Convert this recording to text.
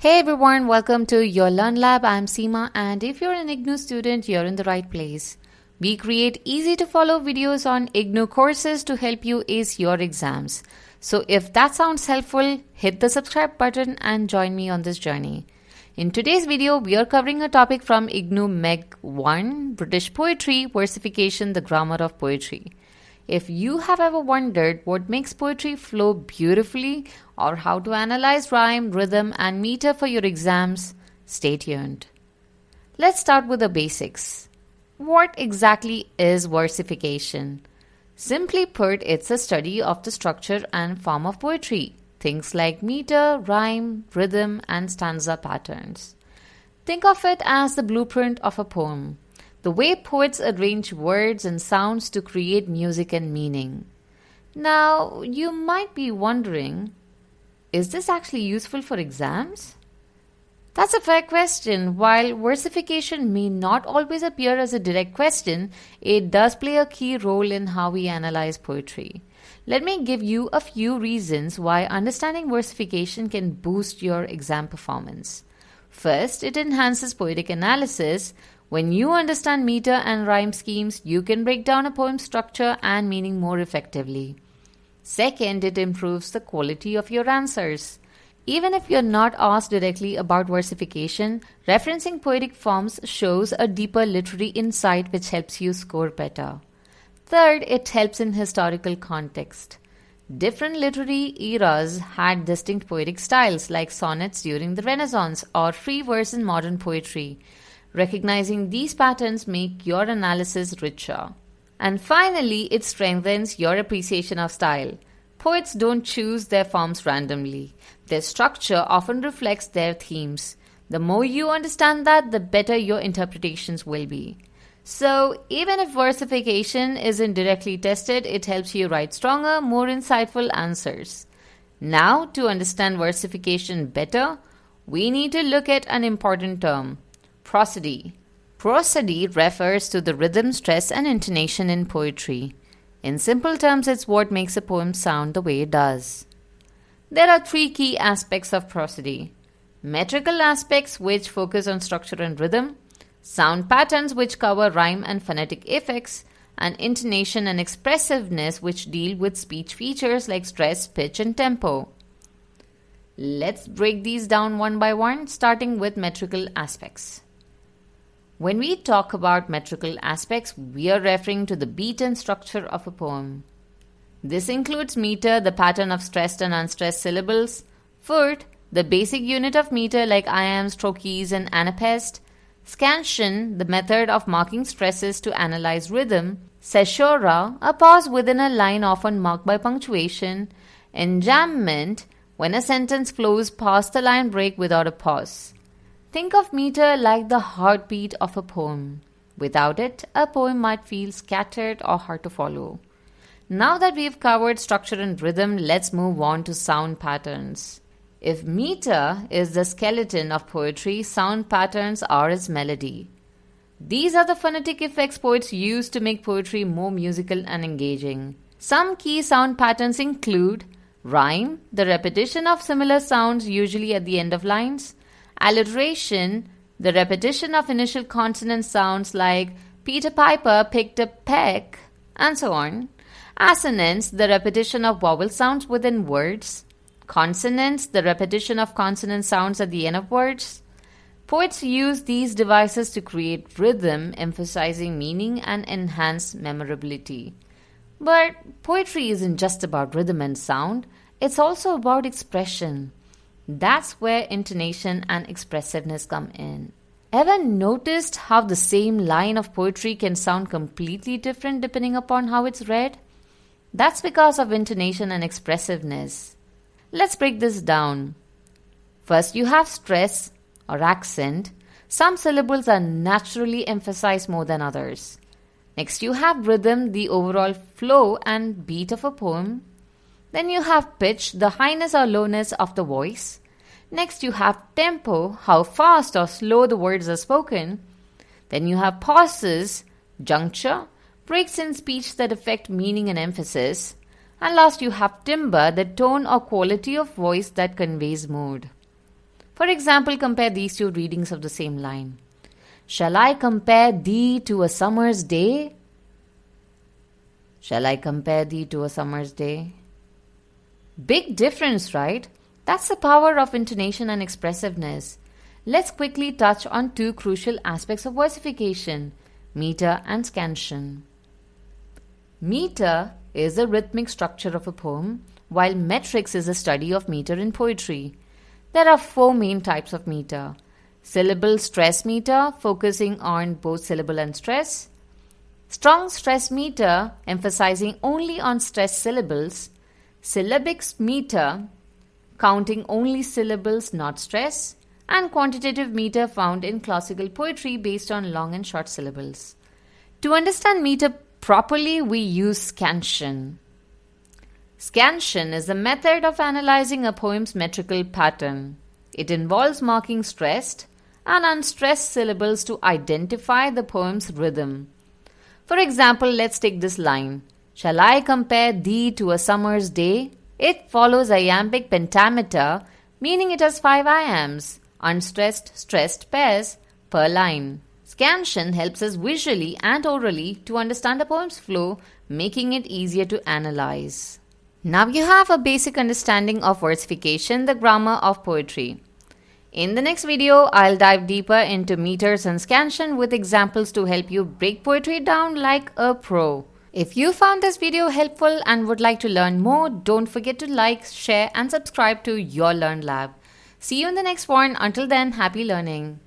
Hey everyone, welcome to your Learn Lab. I'm Seema, and if you're an IGNOU student, you're in the right place. We create easy to follow videos on IGNOU courses to help you ace your exams. So if that sounds helpful, hit the subscribe button and join me on this journey. In today's video, we are covering a topic from IGNOU MEG 1, British Poetry, Versification, the Grammar of Poetry. If you have ever wondered what makes poetry flow beautifully or how to analyze rhyme, rhythm and meter for your exams, stay tuned. Let's start with the basics. What exactly is versification? Simply put, it's a study of the structure and form of poetry. Things like meter, rhyme, rhythm and stanza patterns. Think of it as the blueprint of a poem. The way poets arrange words and sounds to create music and meaning. Now, you might be wondering, is this actually useful for exams? That's a fair question. While versification may not always appear as a direct question, it does play a key role in how we analyze poetry. Let me give you a few reasons why understanding versification can boost your exam performance. First, it enhances poetic analysis. When you understand meter and rhyme schemes, you can break down a poem's structure and meaning more effectively. Second, it improves the quality of your answers. Even if you're not asked directly about versification, referencing poetic forms shows a deeper literary insight which helps you score better. Third, it helps in historical context. Different literary eras had distinct poetic styles like sonnets during the Renaissance or free verse in modern poetry. Recognizing these patterns make your analysis richer. And finally, it strengthens your appreciation of style. Poets don't choose their forms randomly. Their structure often reflects their themes. The more you understand that, the better your interpretations will be. So, even if versification isn't directly tested, it helps you write stronger, more insightful answers. Now, to understand versification better, we need to look at an important term. Prosody. Prosody refers to the rhythm, stress, and intonation in poetry. In simple terms, it's what makes a poem sound the way it does. There are three key aspects of prosody. Metrical aspects, which focus on structure and rhythm. Sound patterns, which cover rhyme and phonetic effects. And intonation and expressiveness, which deal with speech features like stress, pitch, and tempo. Let's break these down one by one, starting with metrical aspects. When we talk about metrical aspects, we are referring to the beat and structure of a poem. This includes meter, the pattern of stressed and unstressed syllables, foot, the basic unit of meter like iambs, trochees, and anapest, scansion, the method of marking stresses to analyze rhythm, caesura, a pause within a line often marked by punctuation, enjambment, when a sentence flows past the line break without a pause. Think of meter like the heartbeat of a poem. Without it, a poem might feel scattered or hard to follow. Now that we've covered structure and rhythm, let's move on to sound patterns. If meter is the skeleton of poetry, sound patterns are its melody. These are the phonetic effects poets use to make poetry more musical and engaging. Some key sound patterns include rhyme, the repetition of similar sounds usually at the end of lines. Alliteration, the repetition of initial consonant sounds like Peter Piper picked a peck, and so on. Assonance, the repetition of vowel sounds within words. Consonants, the repetition of consonant sounds at the end of words. Poets use these devices to create rhythm, emphasizing meaning and enhance memorability. But poetry isn't just about rhythm and sound, it's also about expression. That's where intonation and expressiveness come in. Ever noticed how the same line of poetry can sound completely different depending upon how it's read? That's because of intonation and expressiveness. Let's break this down. First, you have stress or accent. Some syllables are naturally emphasized more than others. Next, you have rhythm, the overall flow and beat of a poem. Then you have pitch, the highness or lowness of the voice. Next you have tempo, how fast or slow the words are spoken. Then you have pauses, juncture, breaks in speech that affect meaning and emphasis. And last you have timbre, the tone or quality of voice that conveys mood. For example, compare these two readings of the same line. Shall I compare thee to a summer's day? Shall I compare thee to a summer's day? Big difference, right? That's the power of intonation and expressiveness. Let's quickly touch on two crucial aspects of versification, meter and scansion. Meter is the rhythmic structure of a poem, while metrics is the study of meter in poetry. There are four main types of meter. Syllable stress meter, focusing on both syllable and stress. Strong stress meter, emphasizing only on stressed syllables. Syllabic meter, counting only syllables, not stress. And quantitative meter found in classical poetry based on long and short syllables. To understand meter properly, we use scansion. Scansion is the method of analyzing a poem's metrical pattern. It involves marking stressed and unstressed syllables to identify the poem's rhythm. For example, let's take this line. Shall I compare thee to a summer's day? It follows iambic pentameter, meaning it has 5 iambs, unstressed, stressed pairs per line. Scansion helps us visually and orally to understand a poem's flow, making it easier to analyze. Now you have a basic understanding of versification, the grammar of poetry. In the next video, I'll dive deeper into meters and scansion with examples to help you break poetry down like a pro. If you found this video helpful and would like to learn more, don't forget to like, share and subscribe to Your Learn Lab. See you in the next one. Until then, happy learning.